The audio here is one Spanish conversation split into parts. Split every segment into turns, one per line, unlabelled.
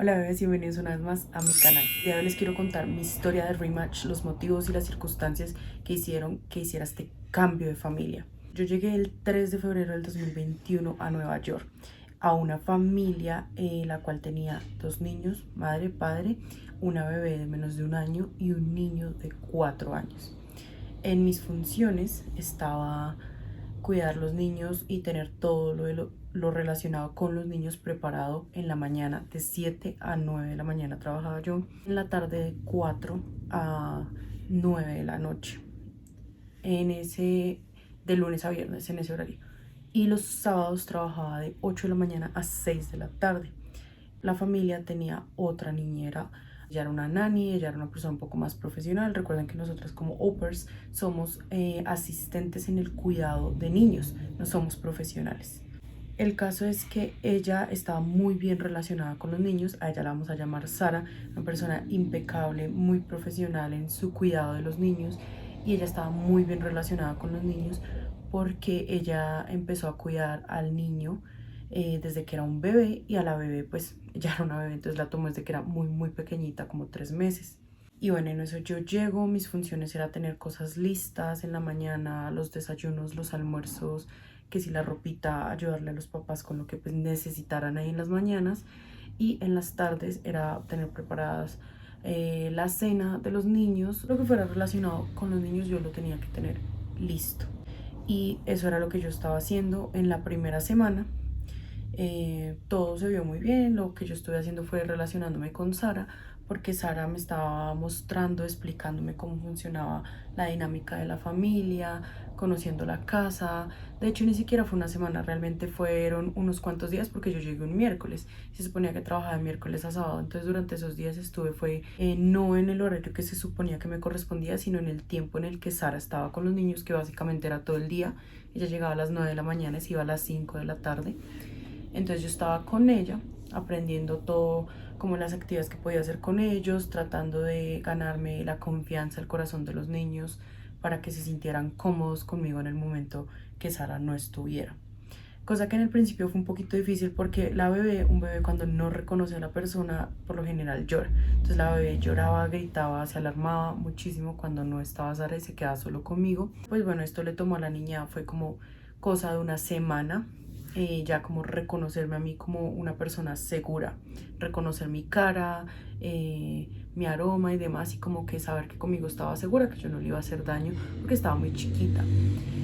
Hola bebés, bienvenidos una vez más a mi canal. El día de hoy les quiero contar mi historia de Rematch, los motivos y las circunstancias que hicieron que hiciera este cambio de familia. Yo llegué el 3 de febrero del 2021 a Nueva York, a una familia la cual tenía dos niños, madre, padre, una bebé de menos de un año y un niño de 4 años. En mis funciones estaba cuidar los niños y tener todo lo relacionado con los niños preparado en la mañana. De 7 a 9 de la mañana trabajaba yo, en la tarde de 4 a 9 de la noche, de lunes a viernes en ese horario. Y los sábados trabajaba de 8 de la mañana a 6 de la tarde. La familia tenía otra niñera. Ella era una nanny, ella era una persona un poco más profesional. Recuerden que nosotras como au pairs somos asistentes en el cuidado de niños, no somos profesionales. El caso es que ella estaba muy bien relacionada con los niños. A ella la vamos a llamar Sara, una persona impecable, muy profesional en su cuidado de los niños. Y ella estaba muy bien relacionada con los niños porque ella empezó a cuidar al niño desde que era un bebé, y a la bebé pues ya era una bebé, entonces la tomó desde que era muy pequeñita, como 3 meses. Y bueno, en eso yo llego, mis funciones era tener cosas listas en la mañana, los desayunos, los almuerzos, que si la ropita, ayudarle a los papás con lo que pues necesitaran ahí en las mañanas, y en las tardes era tener preparadas la cena de los niños. Lo que fuera relacionado con los niños yo lo tenía que tener listo, y eso era lo que yo estaba haciendo en la primera semana. Todo se vio muy bien. Lo que yo estuve haciendo fue relacionándome con Sara, porque Sara me estaba mostrando, explicándome cómo funcionaba la dinámica de la familia, conociendo la casa. De hecho, ni siquiera fue una semana, realmente fueron unos cuantos días, porque yo llegué un miércoles. Se suponía que trabajaba de miércoles a sábado, entonces durante esos días estuve, fue no en el horario que se suponía que me correspondía, sino en el tiempo en el que Sara estaba con los niños, que básicamente era todo el día. Ella llegaba a las 9 de la mañana y se iba a las 5 de la tarde. Entonces yo estaba con ella aprendiendo todo, como las actividades que podía hacer con ellos, tratando de ganarme la confianza, el corazón de los niños, para que se sintieran cómodos conmigo en el momento que Sara no estuviera. Cosa que en el principio fue un poquito difícil, porque un bebé cuando no reconoce a la persona, por lo general llora. Entonces la bebé lloraba, gritaba, se alarmaba muchísimo cuando no estaba Sara y se quedaba solo conmigo. Pues bueno, esto le tomó a la niña, fue como cosa de una semana. Ya como reconocerme a mí como una persona segura, reconocer mi cara, mi aroma y demás, y como que saber que conmigo estaba segura, que yo no le iba a hacer daño porque estaba muy chiquita.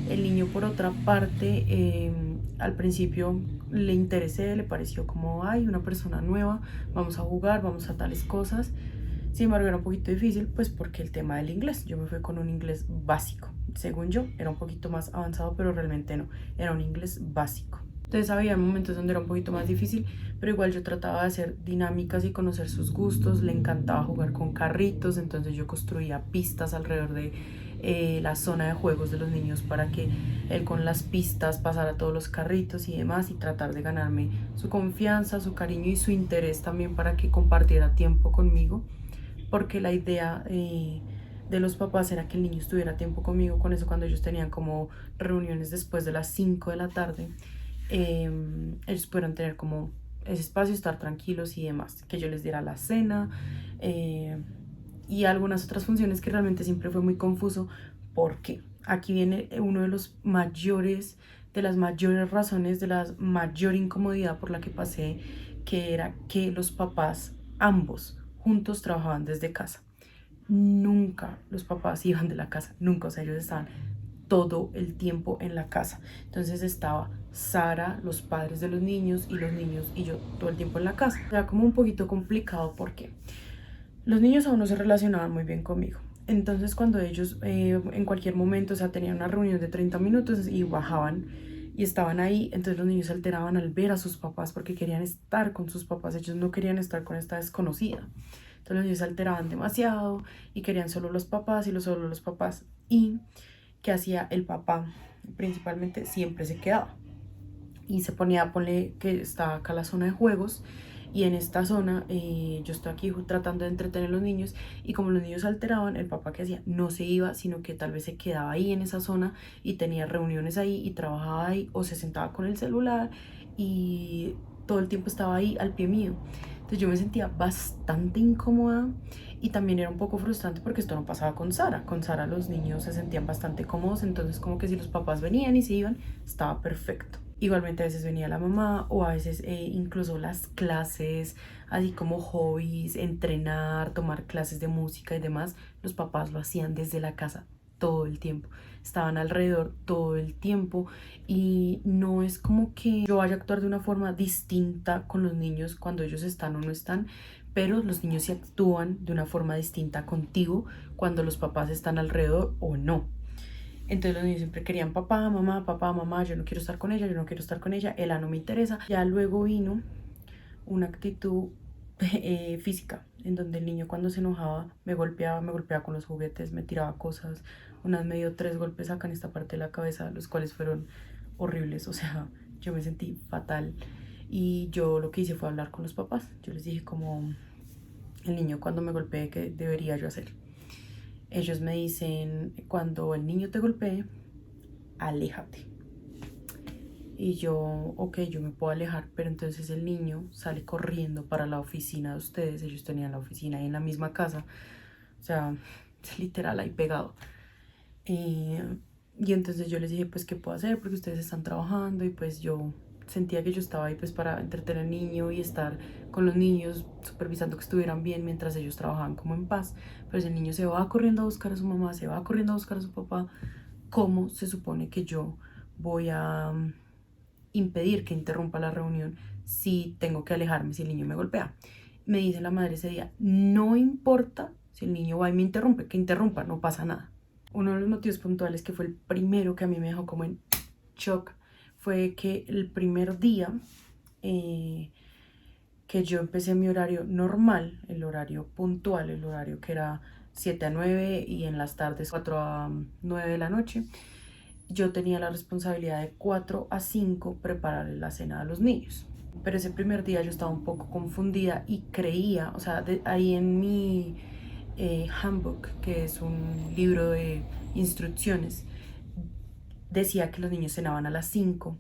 El niño, por otra parte, al principio le interesé, le pareció como, ay, una persona nueva, vamos a jugar, vamos a tales cosas. Sin embargo, era un poquito difícil, pues porque el tema del inglés, yo me fui con un inglés básico. Según yo, era un poquito más avanzado, pero realmente no, era un inglés básico. Entonces había momentos donde era un poquito más difícil, pero igual yo trataba de hacer dinámicas y conocer sus gustos. Le encantaba jugar con carritos, entonces yo construía pistas alrededor de la zona de juegos de los niños, para que él con las pistas pasara todos los carritos y demás, y tratar de ganarme su confianza, su cariño y su interés también, para que compartiera tiempo conmigo, porque la idea de los papás era que el niño estuviera tiempo conmigo. Con eso, cuando ellos tenían como reuniones después de las 5 de la tarde, ellos pudieran tener como ese espacio, estar tranquilos y demás, que yo les diera la cena y algunas otras funciones, que realmente siempre fue muy confuso, porque aquí viene uno de los mayores, de las mayores razones, de la mayor incomodidad por la que pasé, que era que los papás, ambos juntos, trabajaban desde casa. Nunca los papás iban de la casa, nunca, o sea, ellos estaban todo el tiempo en la casa. Entonces estaba Sara, los padres de los niños, y los niños y yo todo el tiempo en la casa. Era como un poquito complicado, porque los niños aún no se relacionaban muy bien conmigo. Entonces cuando ellos en cualquier momento, o sea, tenían una reunión de 30 minutos y bajaban y estaban ahí, entonces los niños se alteraban al ver a sus papás, porque querían estar con sus papás, ellos no querían estar con esta desconocida. Entonces los niños se alteraban demasiado y querían solo los papás, y solo los papás. Y ¿qué hacía el papá? Principalmente siempre se quedaba y se ponía, ponle que está acá la zona de juegos, y en esta zona yo estoy aquí tratando de entretener a los niños, y como los niños se alteraban, el papá, que hacía, no se iba, sino que tal vez se quedaba ahí en esa zona y tenía reuniones ahí y trabajaba ahí, o se sentaba con el celular y todo el tiempo estaba ahí al pie mío. Entonces yo me sentía bastante incómoda y también era un poco frustrante porque esto no pasaba con Sara. Con Sara los niños se sentían bastante cómodos, entonces como que si los papás venían y se iban, estaba perfecto. Igualmente a veces venía la mamá o a veces incluso las clases, así como hobbies, entrenar, tomar clases de música y demás, los papás lo hacían desde la casa todo el tiempo. Estaban alrededor todo el tiempo y no es como que yo vaya a actuar de una forma distinta con los niños cuando ellos están o no están, pero los niños sí actúan de una forma distinta contigo cuando los papás están alrededor o no. Entonces los niños siempre querían papá, mamá, yo no quiero estar con ella, yo no quiero estar con ella, ella no me interesa. Ya luego vino una actitud física, en donde el niño cuando se enojaba me golpeaba con los juguetes, me tiraba cosas. Unas me dio 3 golpes acá en esta parte de la cabeza, los cuales fueron horribles, o sea, yo me sentí fatal. Y yo lo que hice fue hablar con los papás. Yo les dije como el niño cuando me golpee, ¿qué debería yo hacer? Ellos me dicen, cuando el niño te golpee, aléjate. Y yo, ok, yo me puedo alejar, pero entonces el niño sale corriendo para la oficina de ustedes. Ellos tenían la oficina ahí en la misma casa, o sea, literal ahí pegado. Y entonces yo les dije, pues, ¿qué puedo hacer? Porque ustedes están trabajando y pues yo sentía que yo estaba ahí pues para entretener al niño y estar con los niños, supervisando que estuvieran bien mientras ellos trabajaban como en paz. Pero si el niño se va corriendo a buscar a su mamá, se va corriendo a buscar a su papá, ¿cómo se supone que yo voy a impedir que interrumpa la reunión si tengo que alejarme si el niño me golpea? Me dice la madre ese día, no importa si el niño va y me interrumpe, que interrumpa, no pasa nada. Uno de los motivos puntuales que fue el primero que a mí me dejó como en shock fue que el primer día que yo empecé mi horario normal, el horario puntual, el horario que era 7 a 9 y en las tardes 4 a 9 de la noche, yo tenía la responsabilidad de 4 a 5 prepararle la cena a los niños. Pero ese primer día yo estaba un poco confundida y creía, o sea, ahí en mi handbook, que es un libro de instrucciones, decía que los niños cenaban a las 5,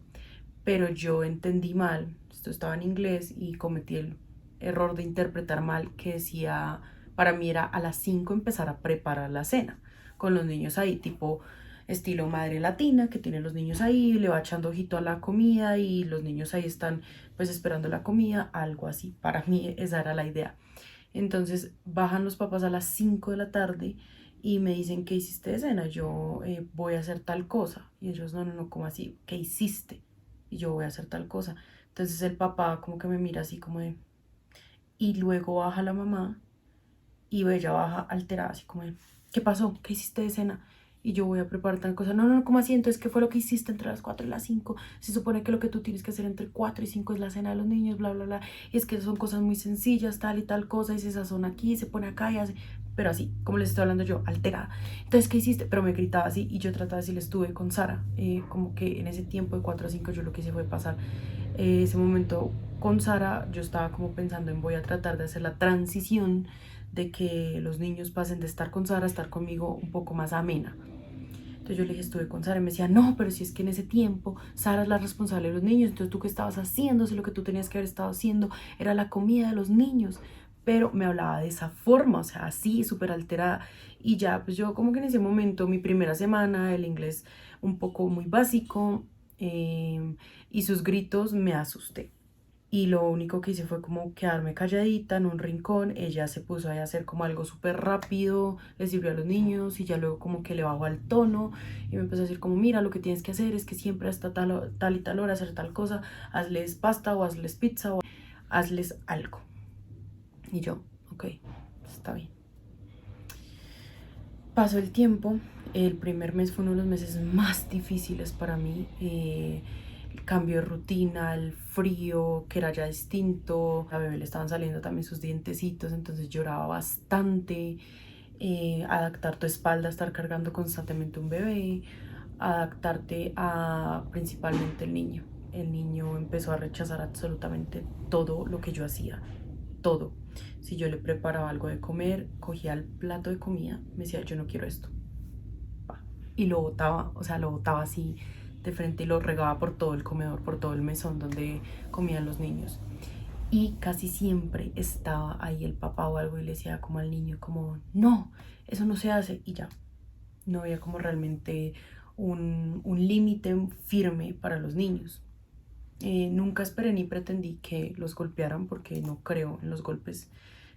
pero yo entendí mal, esto estaba en inglés y cometí el error de interpretar mal que decía, para mí era a las 5 empezar a preparar la cena, con los niños ahí, tipo estilo madre latina, que tiene los niños ahí, le va echando ojito a la comida y los niños ahí están pues esperando la comida, algo así, para mí esa era la idea. Entonces bajan los papás a las 5 de la tarde y me dicen, ¿qué hiciste de cena? Yo voy a hacer tal cosa. Y ellos, no, no, no, ¿cómo así? ¿Qué hiciste? Y yo voy a hacer tal cosa. Entonces el papá como que me mira así como de... Y luego baja la mamá y ella baja alterada así como de, ¿qué pasó? ¿Qué hiciste de cena? Y yo voy a preparar tal cosa. No, no, no, ¿cómo así? Entonces, ¿qué fue lo que hiciste entre las 4 y las 5? Se supone que lo que tú tienes que hacer entre 4 y 5 es la cena de los niños, bla, bla, bla. Y es que son cosas muy sencillas, tal y tal cosa, y se sazona aquí, se pone acá y hace... Pero así, como les estoy hablando yo, alterada. Entonces, ¿qué hiciste? Pero me gritaba así y yo trataba de decirle, estuve con Sara. Como que en ese tiempo de 4 a 5 yo lo que hice fue pasar ese momento con Sara. Yo estaba como pensando en voy a tratar de hacer la transición de que los niños pasen de estar con Sara a estar conmigo un poco más amena. Entonces yo le dije, estuve con Sara y me decía, no, pero si es que en ese tiempo Sara es la responsable de los niños, entonces tú qué estabas haciendo, si lo que tú tenías que haber estado haciendo era la comida de los niños. Pero me hablaba de esa forma, o sea, así, súper alterada. Y ya, pues yo como que en ese momento, mi primera semana, el inglés un poco muy básico, y sus gritos me asusté. Y lo único que hice fue como quedarme calladita en un rincón. Ella se puso ahí a hacer como algo súper rápido, le sirvió a los niños y ya luego como que le bajó al tono y me empezó a decir como, mira, lo que tienes que hacer es que siempre hasta tal y tal hora hacer tal cosa, hazles pasta o hazles pizza o hazles algo. Y yo, ok, está bien. Pasó el tiempo, el primer mes fue uno de los meses más difíciles para mí. El cambio de rutina, el frío, que era ya distinto. A bebé le estaban saliendo también sus dientecitos, entonces lloraba bastante. Adaptar tu espalda a estar cargando constantemente un bebé, adaptarte a principalmente el niño. El niño empezó a rechazar absolutamente todo lo que yo hacía, todo. Si yo le preparaba algo de comer, cogía el plato de comida, me decía, yo no quiero esto. Y lo botaba, o sea, lo botaba así de frente y lo regaba por todo el comedor, por todo el mesón donde comían los niños. y casi siempre estaba ahí el papá o algo y le decía como al niño como no, eso no se hace y ya. No había como realmente un límite firme para los niños. Nunca esperé ni pretendí que los golpearan porque no creo en los golpes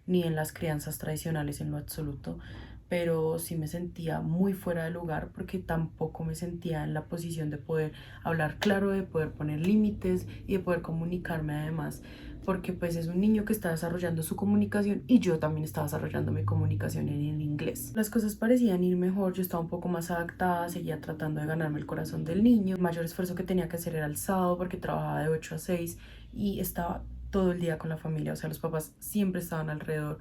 ni en las crianzas tradicionales en lo absoluto, pero sí me sentía muy fuera de lugar porque tampoco me sentía en la posición de poder hablar claro, de poder poner límites y de poder comunicarme además, porque pues es un niño que está desarrollando su comunicación y yo también estaba desarrollando mi comunicación en el inglés. Las cosas parecían ir mejor, yo estaba un poco más adaptada, seguía tratando de ganarme el corazón del niño. El mayor esfuerzo que tenía que hacer era el sábado porque trabajaba de 8 a 6 y estaba todo el día con la familia, o sea, los papás siempre estaban alrededor.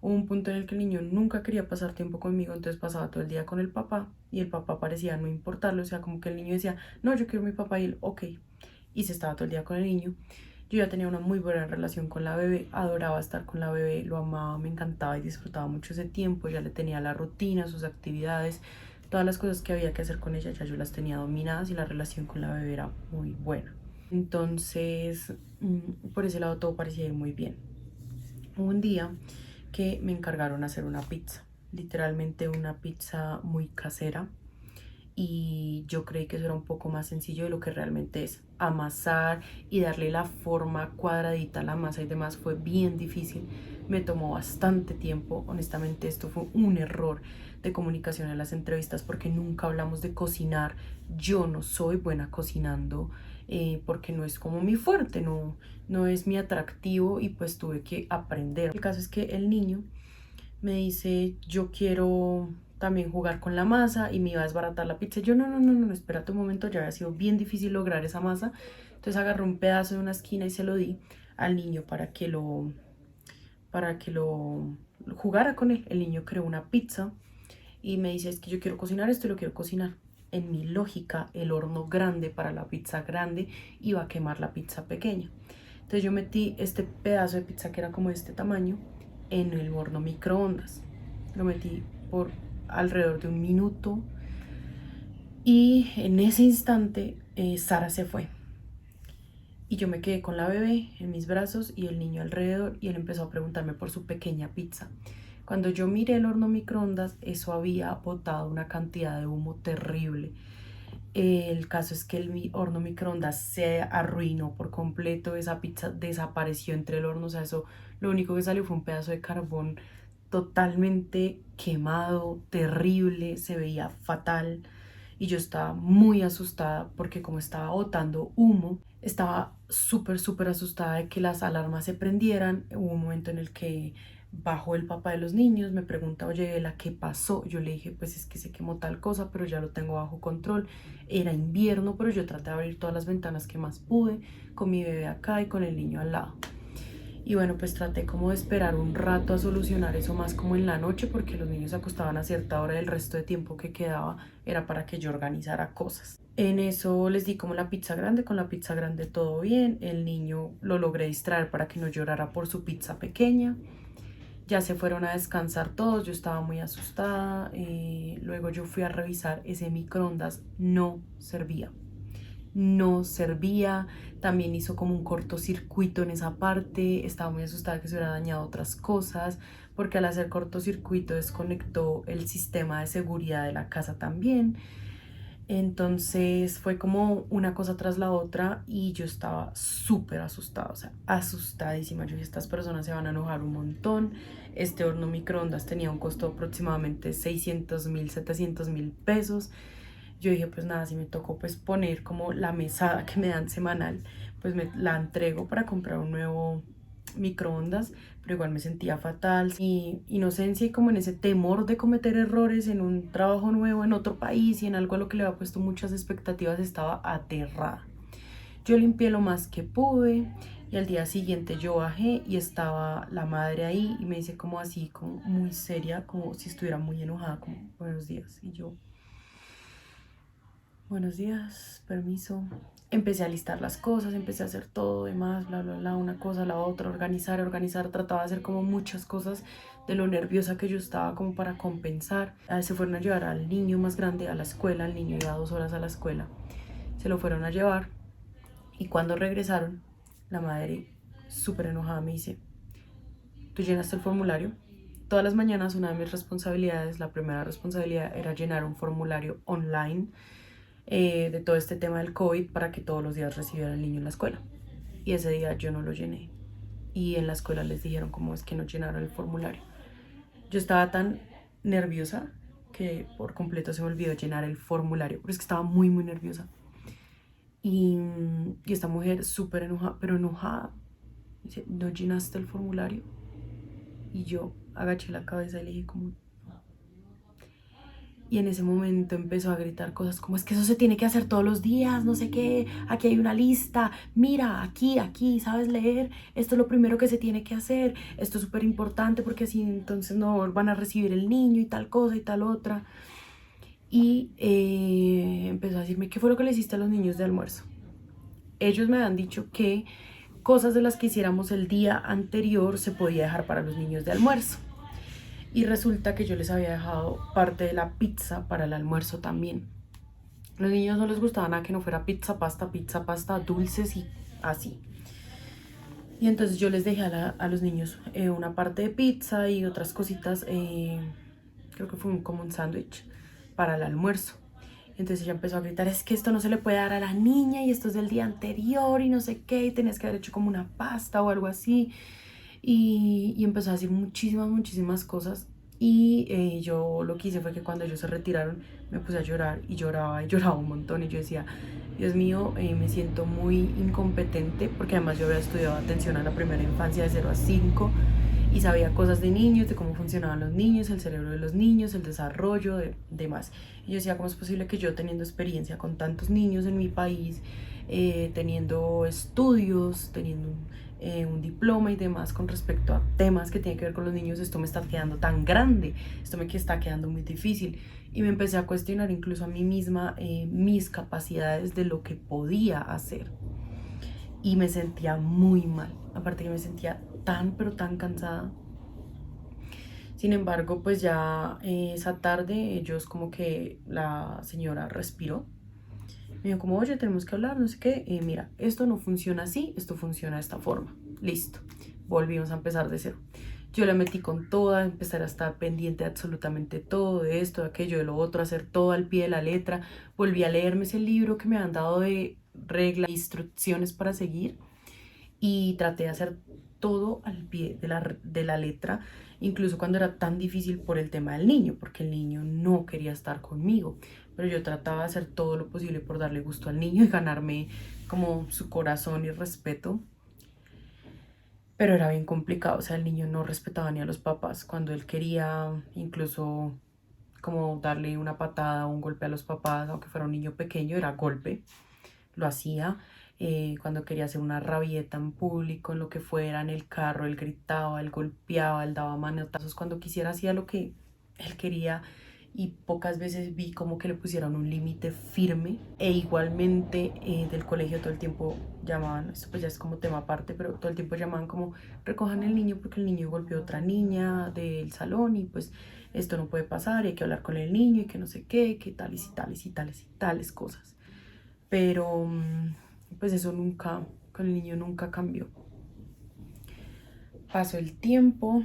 Hubo un punto en el que el niño nunca quería pasar tiempo conmigo, entonces pasaba todo el día con el papá y el papá parecía no importarle, o sea, como que el niño decía, no, yo quiero mi papá y él, ok, y se estaba todo el día con el niño. Yo ya tenía una muy buena relación con la bebé, adoraba estar con la bebé, lo amaba, me encantaba y disfrutaba mucho ese tiempo, ya le tenía la rutina, sus actividades, todas las cosas que había que hacer con ella ya yo las tenía dominadas y la relación con la bebé era muy buena. Entonces, por ese lado todo parecía ir muy bien. Hubo un día que me encargaron hacer una pizza, literalmente una pizza muy casera, y yo creí que eso era un poco más sencillo de lo que realmente es. Amasar y darle la forma cuadradita a la masa y demás fue bien difícil, me tomó bastante tiempo. Honestamente esto fue un error de comunicación en las entrevistas porque nunca hablamos de cocinar. Yo no soy buena cocinando porque no es como mi fuerte, no es mi atractivo y pues tuve que aprender. El caso es que el niño me dice, yo quiero también jugar con la masa y me iba a desbaratar la pizza. Yo, no, espérate un momento, ya había sido bien difícil lograr esa masa. Entonces agarré un pedazo de una esquina y se lo di al niño para que lo jugara con él. El niño creó una pizza y me dice, es que yo quiero cocinar esto y lo quiero cocinar. En mi lógica, el horno grande para la pizza grande iba a quemar la pizza pequeña. Entonces yo metí este pedazo de pizza que era como de este tamaño en el horno microondas. Lo metí por alrededor de 1 minuto y en ese instante Sara se fue. Y yo me quedé con la bebé en mis brazos y el niño alrededor y él empezó a preguntarme por su pequeña pizza. Cuando yo miré el horno microondas, eso había botado una cantidad de humo terrible. El caso es que el horno microondas se arruinó por completo, esa pizza desapareció entre el horno, o sea, eso lo único que salió fue un pedazo de carbón totalmente quemado, terrible, se veía fatal y yo estaba muy asustada porque como estaba botando humo, estaba súper asustada de que las alarmas se prendieran. Hubo un momento en el que bajó el papá de los niños, me pregunta, oye, Ela, ¿qué pasó? Yo le dije, pues es que se quemó tal cosa, pero ya lo tengo bajo control. Era invierno, pero yo traté de abrir todas las ventanas que más pude, con mi bebé acá y con el niño al lado. Y bueno, pues traté como de esperar un rato a solucionar eso más como en la noche, porque los niños se acostaban a cierta hora y el resto de tiempo que quedaba era para que yo organizara cosas. En eso les di como la pizza grande, con la pizza grande todo bien, el niño lo logré distraer para que no llorara por su pizza pequeña. Ya se fueron a descansar todos, yo estaba muy asustada, luego yo fui a revisar, ese microondas no servía, también hizo como un cortocircuito en esa parte, estaba muy asustada que se hubiera dañado otras cosas, porque al hacer cortocircuito desconectó el sistema de seguridad de la casa también. Entonces fue como una cosa tras la otra y yo estaba súper asustada, o sea, asustadísima. Yo dije, estas personas se van a enojar un montón. Este horno microondas tenía un costo de aproximadamente 600.000, 700.000 pesos. Yo dije, pues nada, si me tocó pues poner como la mesada que me dan semanal, pues me la entrego para comprar un nuevo microondas, pero igual me sentía fatal. Y inocencia y como en ese temor de cometer errores en un trabajo nuevo en otro país y en algo a lo que le había puesto muchas expectativas, estaba aterrada. Yo limpié lo más que pude y al día siguiente yo bajé y estaba la madre ahí y me dice como así, como muy seria, como si estuviera muy enojada, como buenos días. Y yo, buenos días, permiso. Empecé a listar las cosas, empecé a hacer todo demás, bla, una cosa, la otra, organizar, trataba de hacer como muchas cosas de lo nerviosa que yo estaba como para compensar. Se fueron a llevar al niño más grande a la escuela, el niño iba 2 horas a la escuela, se lo fueron a llevar y cuando regresaron, la madre súper enojada, me dice, ¿tú llenaste el formulario? Todas las mañanas una de mis responsabilidades, la primera responsabilidad era llenar un formulario online de todo este tema del COVID para que todos los días recibiera el niño en la escuela. Y ese día yo no lo llené. Y en la escuela les dijeron cómo es que no llenaron el formulario. Yo estaba tan nerviosa que por completo se me olvidó llenar el formulario, pero es que estaba muy, muy nerviosa. Y esta mujer súper enojada, pero enojada, dice, ¿no llenaste el formulario? Y yo agaché la cabeza y le dije como... Y en ese momento empezó a gritar cosas como, es que eso se tiene que hacer todos los días, no sé qué, aquí hay una lista, mira, aquí, ¿sabes leer? Esto es lo primero que se tiene que hacer, esto es súper importante porque así entonces no van a recibir el niño y tal cosa y tal otra. Y empezó a decirme, ¿qué fue lo que le hiciste a los niños de almuerzo? Ellos me han dicho que cosas de las que hiciéramos el día anterior se podía dejar para los niños de almuerzo. Y resulta que yo les había dejado parte de la pizza para el almuerzo también. A los niños no les gustaba nada que no fuera pizza, pasta, dulces y así. Y entonces yo les dejé a los niños una parte de pizza y otras cositas, creo que fue como un sándwich para el almuerzo. Entonces ella empezó a gritar, es que esto no se le puede dar a la niña y esto es del día anterior y no sé qué, y tenías que haber hecho como una pasta o algo así. Y empezó a decir muchísimas cosas. Y yo lo que hice fue que cuando ellos se retiraron me puse a llorar y lloraba un montón. Y yo decía, Dios mío, me siento muy incompetente porque además yo había estudiado atención a la primera infancia de 0 a 5 y sabía cosas de niños, de cómo funcionaban los niños, el cerebro de los niños, el desarrollo, demás. Y yo decía, ¿cómo es posible que yo teniendo experiencia con tantos niños en mi país, teniendo estudios, teniendo un diploma y demás con respecto a temas que tienen que ver con los niños, esto me está quedando tan grande, esto me está quedando muy difícil? Y me empecé a cuestionar incluso a mí misma mis capacidades de lo que podía hacer. Y me sentía muy mal, aparte que me sentía tan pero tan cansada. Sin embargo, pues ya esa tarde ellos como que la señora respiró. Me dijo como, oye, tenemos que hablar, no sé qué. Mira, esto no funciona así, esto funciona de esta forma. Listo. Volvimos a empezar de cero. Yo le metí con toda, empezar a estar pendiente de absolutamente todo, de esto, de aquello, de lo otro, hacer todo al pie de la letra. Volví a leerme ese libro que me han dado de reglas, instrucciones para seguir y traté de hacer todo al pie de la letra, incluso cuando era tan difícil por el tema del niño, porque el niño no quería estar conmigo, pero yo trataba de hacer todo lo posible por darle gusto al niño y ganarme como su corazón y respeto. Pero era bien complicado, o sea, el niño no respetaba ni a los papás. Cuando él quería incluso como darle una patada o un golpe a los papás, aunque fuera un niño pequeño, era golpe, lo hacía. Cuando quería hacer una rabieta en público, en lo que fuera, en el carro, él gritaba, él golpeaba, él daba manotazos, cuando quisiera hacía lo que él quería. Y pocas veces vi como que le pusieron un límite firme. E igualmente del colegio todo el tiempo llamaban, esto pues ya es como tema aparte, pero todo el tiempo llamaban como recojan el niño porque el niño golpeó a otra niña del salón y pues esto no puede pasar, y hay que hablar con el niño y que no sé qué, que tales y tales y tales y tales cosas. Pero pues eso nunca, con el niño nunca cambió. Pasó el tiempo,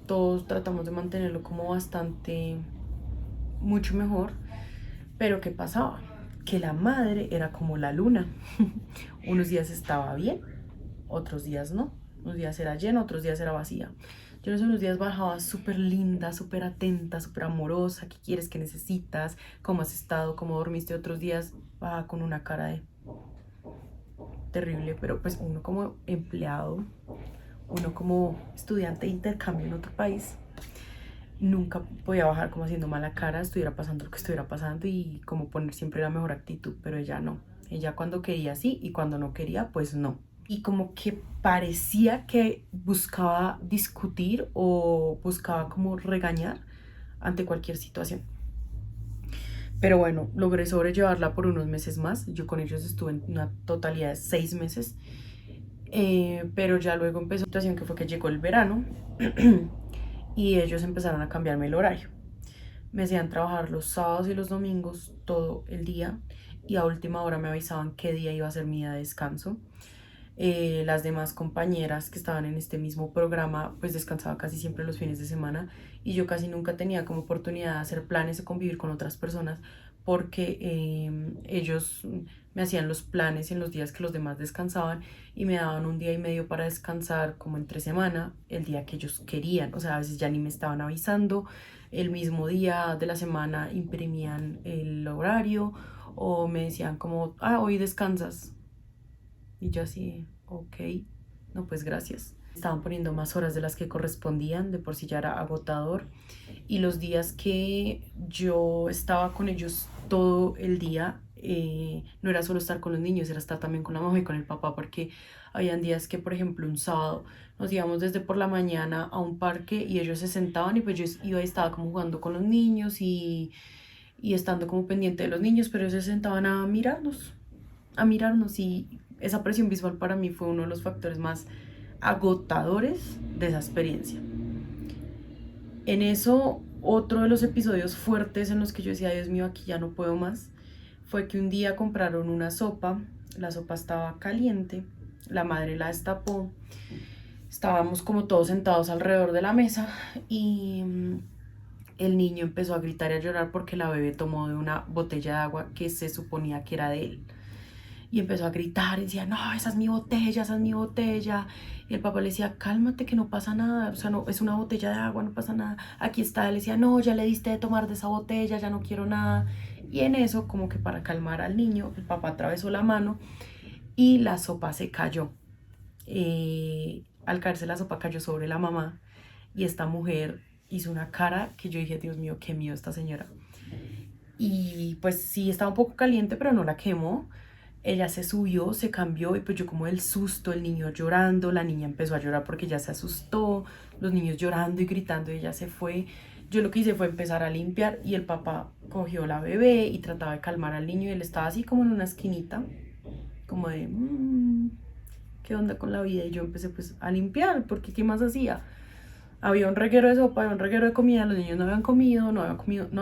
todos tratamos de mantenerlo como bastante, mucho mejor, pero ¿qué pasaba? Que la madre era como la luna. Unos días estaba bien, otros días no. Unos días era llena, otros días era vacía. Yo no sé, unos días bajaba súper linda, súper atenta, súper amorosa. ¿Qué quieres? ¿Qué necesitas? ¿Cómo has estado? ¿Cómo dormiste? Otros días bajaba con una cara de terrible, pero pues uno como empleado, uno como estudiante de intercambio en otro país, nunca podía bajar como haciendo mala cara, estuviera pasando lo que estuviera pasando y como poner siempre la mejor actitud, pero ella no. Ella cuando quería sí y cuando no quería pues no. Y como que parecía que buscaba discutir o buscaba como regañar ante cualquier situación. Pero bueno, logré sobrellevarla por unos meses más. Yo con ellos estuve en una totalidad de 6 meses. Pero ya luego empezó la situación que fue que llegó el verano y ellos empezaron a cambiarme el horario. Me hacían trabajar los sábados y los domingos todo el día y a última hora me avisaban qué día iba a ser mi día de descanso. Las demás compañeras que estaban en este mismo programa pues descansaban casi siempre los fines de semana y yo casi nunca tenía como oportunidad de hacer planes o convivir con otras personas porque ellos me hacían los planes en los días que los demás descansaban y me daban un día y medio para descansar como entre semana, el día que ellos querían, o sea, a veces ya ni me estaban avisando, el mismo día de la semana imprimían el horario o me decían como, ah, hoy descansas. Y yo así, ok, no, pues gracias. Estaban poniendo más horas de las que correspondían, de por sí ya era agotador. Y los días que yo estaba con ellos todo el día, no era solo estar con los niños, era estar también con la mamá y con el papá, porque habían días que, por ejemplo, un sábado nos íbamos desde por la mañana a un parque y ellos se sentaban y pues yo iba y estaba como jugando con los niños y estando como pendiente de los niños, pero ellos se sentaban a mirarnos y esa presión visual para mí fue uno de los factores más agotadores de esa experiencia. En eso, otro de los episodios fuertes en los que yo decía, Dios mío, aquí ya no puedo más, fue que un día compraron una sopa, la sopa estaba caliente, la madre la destapó, estábamos como todos sentados alrededor de la mesa y el niño empezó a gritar y a llorar porque la bebé tomó de una botella de agua que se suponía que era de él. Y empezó a gritar y decía, no, esa es mi botella, esa es mi botella. Y el papá le decía, cálmate que no pasa nada, o sea, no, es una botella de agua, no pasa nada. Aquí está, él decía, no, ya le diste de tomar de esa botella, ya no quiero nada. Y en eso, como que para calmar al niño, el papá atravesó la mano y la sopa se cayó. Al caerse la sopa cayó sobre la mamá y esta mujer hizo una cara que yo dije, Dios mío, qué miedo esta señora. Y pues sí, estaba un poco caliente, pero no la quemó. Ella se subió, se cambió y pues yo como del susto, el niño llorando, la niña empezó a llorar porque ya se asustó, los niños llorando y gritando y ella se fue. Yo lo que hice fue empezar a limpiar y el papá cogió la bebé y trataba de calmar al niño y él estaba así como en una esquinita, como de, ¿qué onda con la vida? Y yo empecé pues a limpiar porque ¿qué más hacía? Había un reguero de sopa, había un reguero de comida, los niños no habían comido, no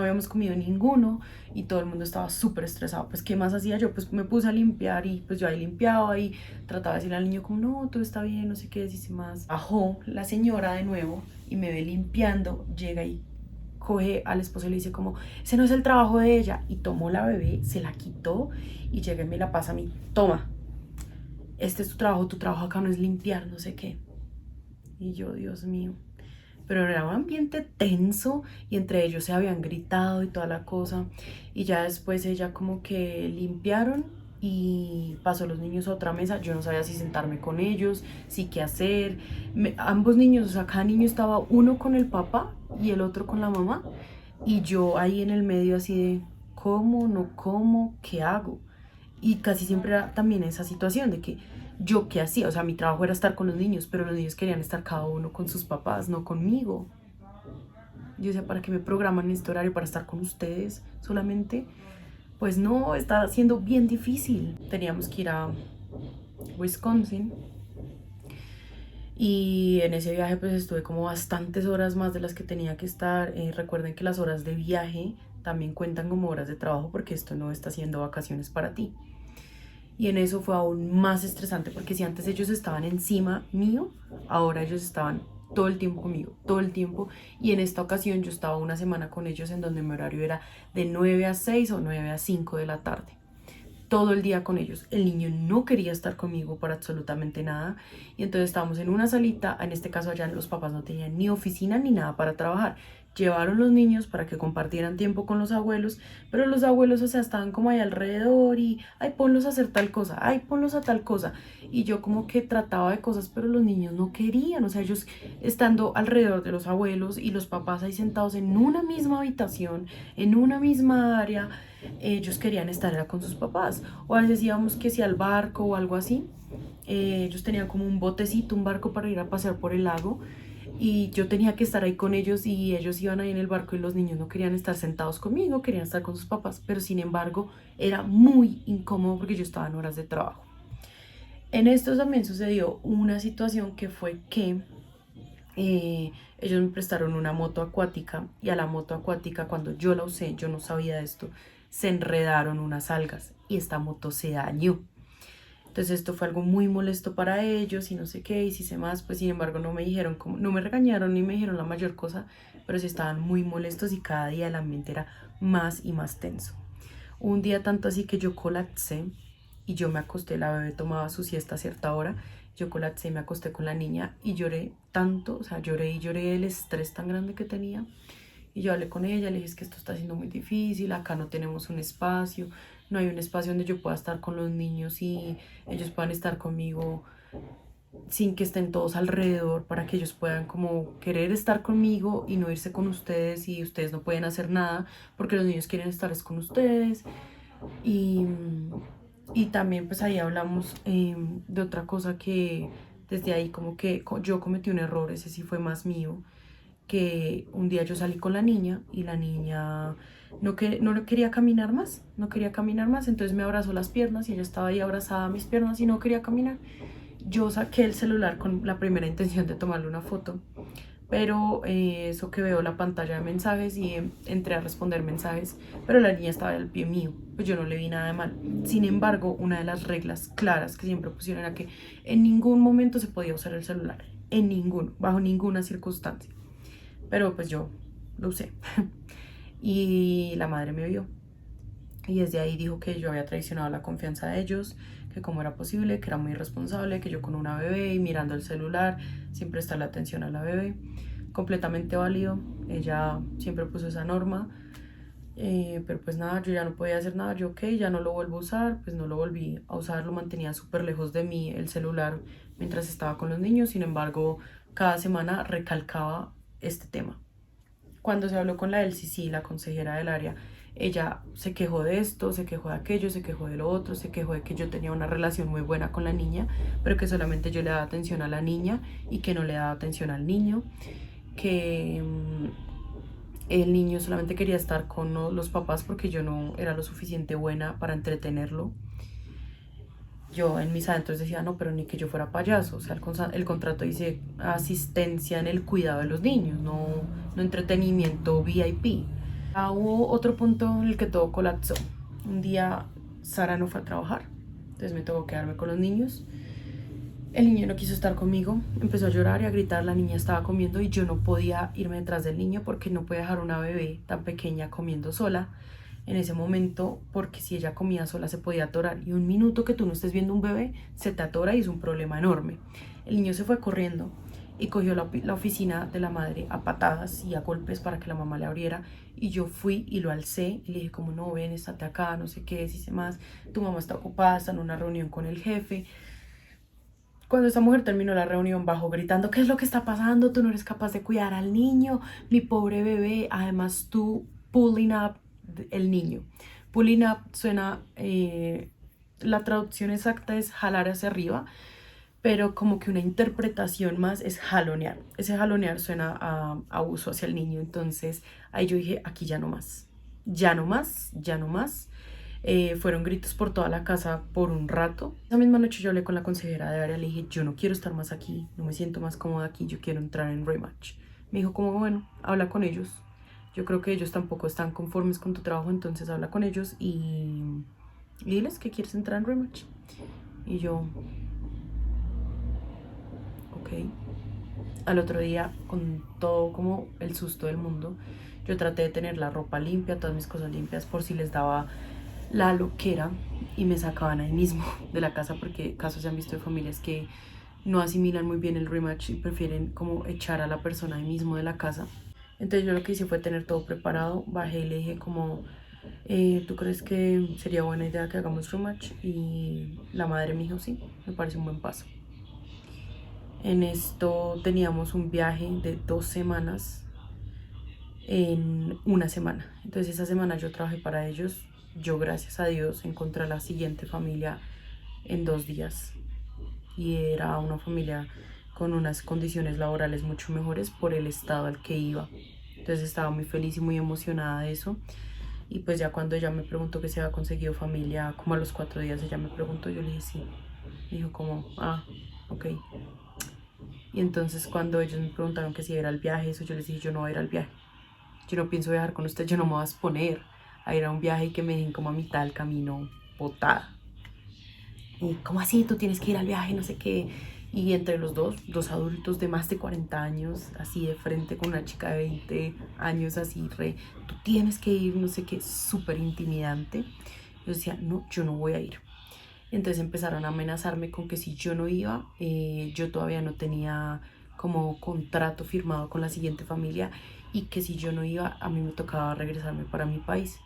habíamos comido ninguno y todo el mundo estaba súper estresado. Pues, ¿qué más hacía yo? Pues me puse a limpiar y pues yo ahí limpiaba y trataba de decirle al niño como, no, todo está bien, no sé qué, dice más. Bajó la señora de nuevo y me ve limpiando, llega y coge al esposo y le dice como, ese no es el trabajo de ella. Y tomó la bebé, se la quitó y llega y me la pasa a mí, toma, este es tu trabajo acá no es limpiar, no sé qué. Y yo, Dios mío. Pero era un ambiente tenso y entre ellos se habían gritado y toda la cosa. Y ya después ella como que limpiaron y pasó los niños a otra mesa. Yo no sabía si sentarme con ellos, si qué hacer. Ambos niños, o sea, cada niño estaba uno con el papá y el otro con la mamá. Y yo ahí en el medio así de, ¿cómo? ¿No cómo? ¿Qué hago? Y casi siempre era también esa situación de que yo qué hacía, o sea, mi trabajo era estar con los niños, pero los niños querían estar cada uno con sus papás, no conmigo. Yo decía, ¿para qué me programan este horario para estar con ustedes solamente? Pues no, está siendo bien difícil. Teníamos que ir a Wisconsin y en ese viaje pues estuve como bastantes horas más de las que tenía que estar. Recuerden que las horas de viaje también cuentan como horas de trabajo porque esto no está siendo vacaciones para ti. Y en eso fue aún más estresante porque si antes ellos estaban encima mío, ahora ellos estaban todo el tiempo conmigo, todo el tiempo. Y en esta ocasión yo estaba una semana con ellos en donde mi horario era de 9 a 6 o 9 a 5 de la tarde. Todo el día con ellos. El niño no quería estar conmigo para absolutamente nada. Y entonces estábamos en una salita. En este caso allá los papás no tenían ni oficina ni nada para trabajar. Llevaron los niños para que compartieran tiempo con los abuelos, pero los abuelos, o sea, estaban como ahí alrededor y, ay, ponlos a hacer tal cosa, ay, ponlos a tal cosa. Y yo como que trataba de cosas, pero los niños no querían, o sea, ellos estando alrededor de los abuelos y los papás ahí sentados en una misma habitación, en una misma área, ellos querían estar con sus papás. O a veces íbamos que si al barco o algo así, ellos tenían como un botecito, un barco para ir a pasear por el lago y yo tenía que estar ahí con ellos y ellos iban ahí en el barco y los niños no querían estar sentados conmigo, querían estar con sus papás, pero sin embargo era muy incómodo porque yo estaba en horas de trabajo. En esto también sucedió una situación que fue que ellos me prestaron una moto acuática y a la moto acuática cuando yo la usé, yo no sabía de esto, se enredaron unas algas y esta moto se dañó. Entonces esto fue algo muy molesto para ellos y no sé qué, y si sé más, pues sin embargo no me dijeron, como, no me regañaron ni me dijeron la mayor cosa, pero sí estaban muy molestos y cada día el ambiente era más y más tenso. Un día tanto así que yo colapsé y yo me acosté, la bebé tomaba su siesta a cierta hora, yo colapsé y me acosté con la niña y lloré tanto, o sea, lloré y lloré el estrés tan grande que tenía. Y yo hablé con ella, le dije, es que esto está siendo muy difícil, acá no tenemos un espacio, no hay un espacio donde yo pueda estar con los niños y ellos puedan estar conmigo sin que estén todos alrededor, para que ellos puedan como querer estar conmigo y no irse con ustedes, y ustedes no pueden hacer nada porque los niños quieren estar con ustedes. Y, y también pues ahí hablamos de otra cosa que desde ahí como que yo cometí un error, ese sí fue más mío, que un día yo salí con la niña y la niña no quería caminar más, no quería caminar más, entonces me abrazó las piernas y ella estaba ahí abrazada a mis piernas y no quería caminar. Yo saqué el celular con la primera intención de tomarle una foto, pero eso que veo la pantalla de mensajes y entré a responder mensajes, pero la niña estaba al pie mío, pues yo no le vi nada de mal. Sin embargo, una de las reglas claras que siempre pusieron era que en ningún momento se podía usar el celular, en ninguno, bajo ninguna circunstancia. Pero pues yo lo usé y la madre me vio y desde ahí dijo que yo había traicionado la confianza de ellos, que cómo era posible, que era muy irresponsable, que yo con una bebé y mirando el celular sin prestarle atención a la bebé. Completamente válido, ella siempre puso esa norma, pero pues nada, yo ya no podía hacer nada, yo ok, ya no lo vuelvo a usar, pues no lo volví a usar, lo mantenía súper lejos de mí el celular mientras estaba con los niños. Sin embargo, cada semana recalcaba este tema. Cuando se habló con la LCC, la consejera del área, ella se quejó de esto, se quejó de aquello, se quejó de lo otro, se quejó de que yo tenía una relación muy buena con la niña, pero que solamente yo le daba atención a la niña y que no le daba atención al niño, que el niño solamente quería estar con los papás porque yo no era lo suficiente buena para entretenerlo. Yo en mis adentros decía, no, pero ni que yo fuera payaso, o sea, el contrato dice asistencia en el cuidado de los niños, no entretenimiento VIP. Hubo otro punto en el que todo colapsó. Un día Sara no fue a trabajar, entonces me tocó quedarme con los niños. El niño no quiso estar conmigo, empezó a llorar y a gritar, la niña estaba comiendo y yo no podía irme detrás del niño porque no podía dejar una bebé tan pequeña comiendo sola en ese momento, porque si ella comía sola se podía atorar y un minuto que tú no estés viendo un bebé se te atora y es un problema enorme. El niño se fue corriendo y cogió la oficina de la madre a patadas y a golpes para que la mamá le abriera, y yo fui y lo alcé y le dije como no, ven, estate acá, no sé qué, si sé más, tu mamá está ocupada, está en una reunión con el jefe. Cuando esta mujer terminó la reunión, bajó gritando, ¿qué es lo que está pasando? Tú no eres capaz de cuidar al niño, mi pobre bebé, además tú pulling up el niño. Pulling up suena, la traducción exacta es jalar hacia arriba, pero como que una interpretación más es jalonear. Ese jalonear suena a abuso hacia el niño, entonces ahí yo dije, aquí ya no más, ya no más, ya no más. Fueron gritos por toda la casa por un rato. Esa misma noche yo hablé con la consejera de área, le dije, yo no quiero estar más aquí, no me siento más cómoda aquí, yo quiero entrar en Rematch. Me dijo como, bueno, habla con ellos. Yo creo que ellos tampoco están conformes con tu trabajo, entonces habla con ellos y diles que quieres entrar en Rematch. Y yo, ok. Al otro día, con todo como el susto del mundo, yo traté de tener la ropa limpia, todas mis cosas limpias, por si les daba la loquera y me sacaban ahí mismo de la casa, porque casos se han visto de familias que no asimilan muy bien el rematch y prefieren como echar a la persona ahí mismo de la casa. Entonces yo lo que hice fue tener todo preparado, bajé y le dije como, ¿tú crees que sería buena idea que hagamos rematch? Y la madre me dijo, sí, me parece un buen paso. En esto teníamos un viaje de 2 semanas en una semana. Entonces esa semana yo trabajé para ellos. Yo, gracias a Dios, encontré la siguiente familia en 2 días. Y era una familia con unas condiciones laborales mucho mejores por el estado al que iba. Entonces estaba muy feliz y muy emocionada de eso. Y pues ya cuando ella me preguntó que se había conseguido familia, como a los 4 días ella me preguntó, yo le dije sí. Me dijo como, ah, ok. Y entonces cuando ellos me preguntaron que si era el viaje, eso yo les dije, yo no voy a ir al viaje. Yo no pienso viajar con usted, yo no me voy a exponer a ir a un viaje y que me dejen como a mitad del camino botada. y ¿cómo así? Tú tienes que ir al viaje, no sé qué. Y entre los dos adultos de más de 40 años, así de frente con una chica de 20 años, así tú tienes que ir, no sé qué, súper intimidante. Yo decía, no, yo no voy a ir. Entonces empezaron a amenazarme con que si yo no iba, yo todavía no tenía como contrato firmado con la siguiente familia y que si yo no iba, a mí me tocaba regresarme para mi país.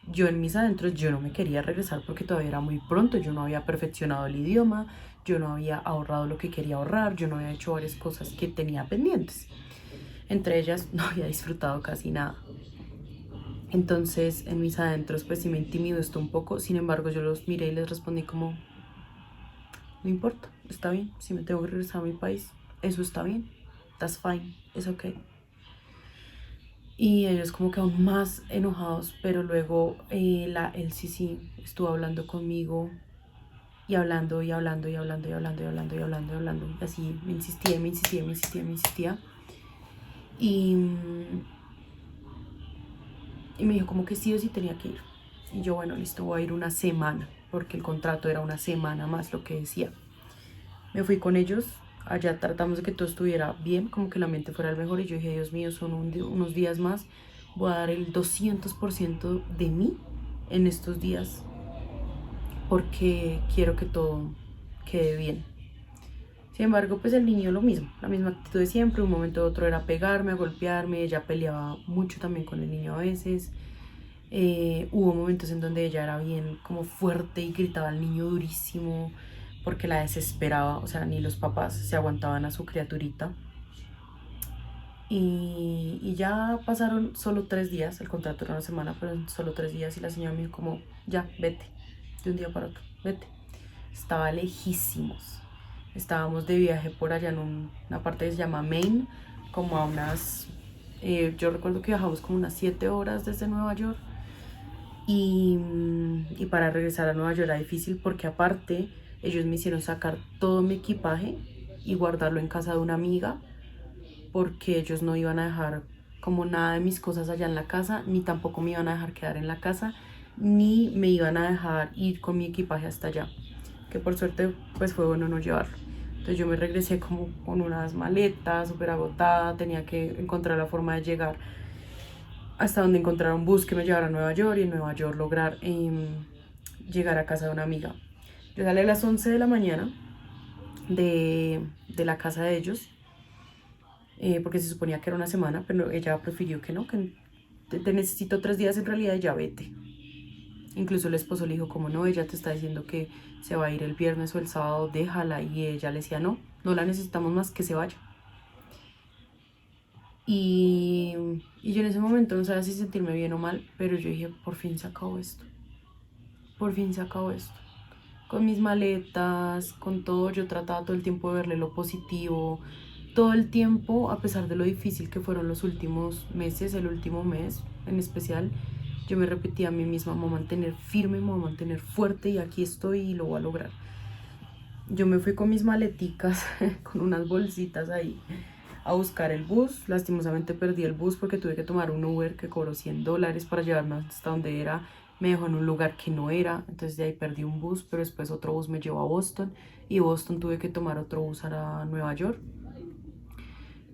Yo en mis adentros, yo no me quería regresar porque todavía era muy pronto, yo no había perfeccionado el idioma, yo no había ahorrado lo que quería ahorrar, yo no había hecho varias cosas que tenía pendientes. Entre ellas, no había disfrutado casi nada. Entonces, en mis adentros, pues sí me intimidó esto un poco. Sin embargo, yo los miré y les respondí como, no importa, está bien. Si me tengo que regresar a mi país, eso está bien. That's fine, es okay. Y ellos como que aún más enojados, pero luego el Sisi estuvo hablando conmigo y hablando y hablando y hablando y hablando y hablando y hablando y hablando. Y así me insistía, me insistía, me insistía, me insistía. Y, y me dijo como que sí o sí tenía que ir. Y yo, bueno, listo, voy a ir una semana, porque el contrato era una semana más lo que decía. Me fui con ellos, allá tratamos de que todo estuviera bien, como que la mente fuera el mejor y yo dije, Dios mío, son unos días más, voy a dar el 200% de mí en estos días porque quiero que todo quede bien. Sin embargo, pues el niño lo mismo, la misma actitud de siempre, un momento u otro era pegarme, a golpearme, ella peleaba mucho también con el niño a veces. Hubo momentos en donde ella era bien como fuerte y gritaba al niño durísimo porque la desesperaba, o sea, ni los papás se aguantaban a su criaturita. Y ya pasaron solo 3 días, el contrato era una semana, pero solo 3 días y la señora me dijo como, ya, vete, de un día para otro, vete. Estaba lejísimos. Estábamos de viaje por allá en una parte que se llama Maine, como a unas, yo recuerdo que viajamos como unas 7 horas desde Nueva York. Y para regresar a Nueva York era difícil porque aparte ellos me hicieron sacar todo mi equipaje y guardarlo en casa de una amiga porque ellos no iban a dejar como nada de mis cosas allá en la casa, ni tampoco me iban a dejar quedar en la casa, ni me iban a dejar ir con mi equipaje hasta allá, que por suerte pues fue bueno no llevarlo. Entonces yo me regresé como con unas maletas, súper agotada, tenía que encontrar la forma de llegar hasta donde encontrar un bus que me llevara a Nueva York y en Nueva York lograr llegar a casa de una amiga. Yo salí a las 11 de la mañana de la casa de ellos, porque se suponía que era una semana, pero ella prefirió que no, que te necesito 3 días en realidad y ya vete. Incluso el esposo le dijo como no, ella te está diciendo que se va a ir el viernes o el sábado, déjala. Y ella le decía no, no la necesitamos más, que se vaya. Y, y yo en ese momento no sabía si sentirme bien o mal, pero yo dije, por fin se acabó esto. Por fin se acabó esto. Con mis maletas, con todo, yo trataba todo el tiempo de verle lo positivo. Todo el tiempo, a pesar de lo difícil que fueron los últimos meses, el último mes en especial, yo me repetía a mí misma, me voy a mantener firme, me voy a mantener fuerte y aquí estoy y lo voy a lograr. Yo me fui con mis maleticas, con unas bolsitas ahí, a buscar el bus. Lastimosamente perdí el bus porque tuve que tomar un Uber que cobró $100 para llevarme hasta donde era. Me dejó en un lugar que no era, entonces de ahí perdí un bus, pero después otro bus me llevó a Boston y de Boston tuve que tomar otro bus a Nueva York.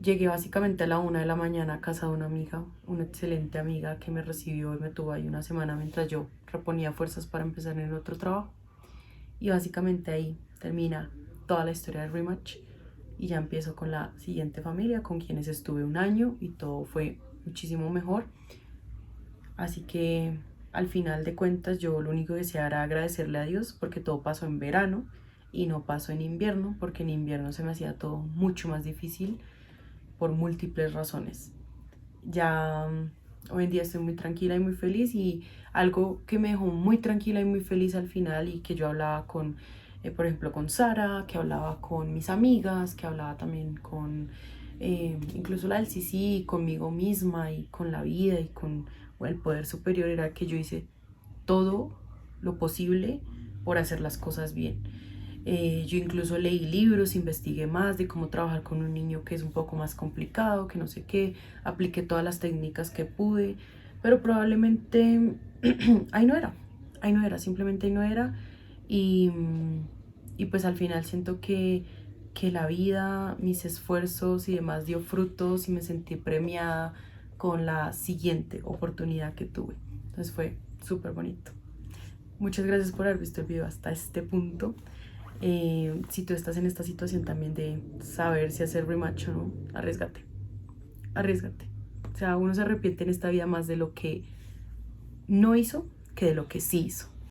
Llegué básicamente a la 1 de la mañana a casa de una amiga, una excelente amiga que me recibió y me tuvo ahí una semana mientras yo reponía fuerzas para empezar en el otro trabajo. Y básicamente ahí termina toda la historia de Rematch y ya empiezo con la siguiente familia con quienes estuve un año y todo fue muchísimo mejor. Así que al final de cuentas yo lo único que decía era agradecerle a Dios porque todo pasó en verano y no pasó en invierno, porque en invierno se me hacía todo mucho más difícil por múltiples razones. Ya hoy en día estoy muy tranquila y muy feliz, y algo que me dejó muy tranquila y muy feliz al final y que yo hablaba con, por ejemplo, con Sara, que hablaba con mis amigas, que hablaba también con incluso la del CC, conmigo misma y con la vida y con el poder superior, era que yo hice todo lo posible por hacer las cosas bien. Yo incluso leí libros, investigué más de cómo trabajar con un niño que es un poco más complicado, que no sé qué, apliqué todas las técnicas que pude, pero probablemente ahí no era, simplemente ahí no era. Y, Y pues al final siento que la vida, mis esfuerzos y demás dio frutos y me sentí premiada con la siguiente oportunidad que tuve. Entonces fue súper bonito. Muchas gracias por haber visto el video hasta este punto. Si tú estás en esta situación también de saber si hacer rematch o no, arriesgate. Arriesgate. O sea, uno se arrepiente en esta vida más de lo que no hizo que de lo que sí hizo.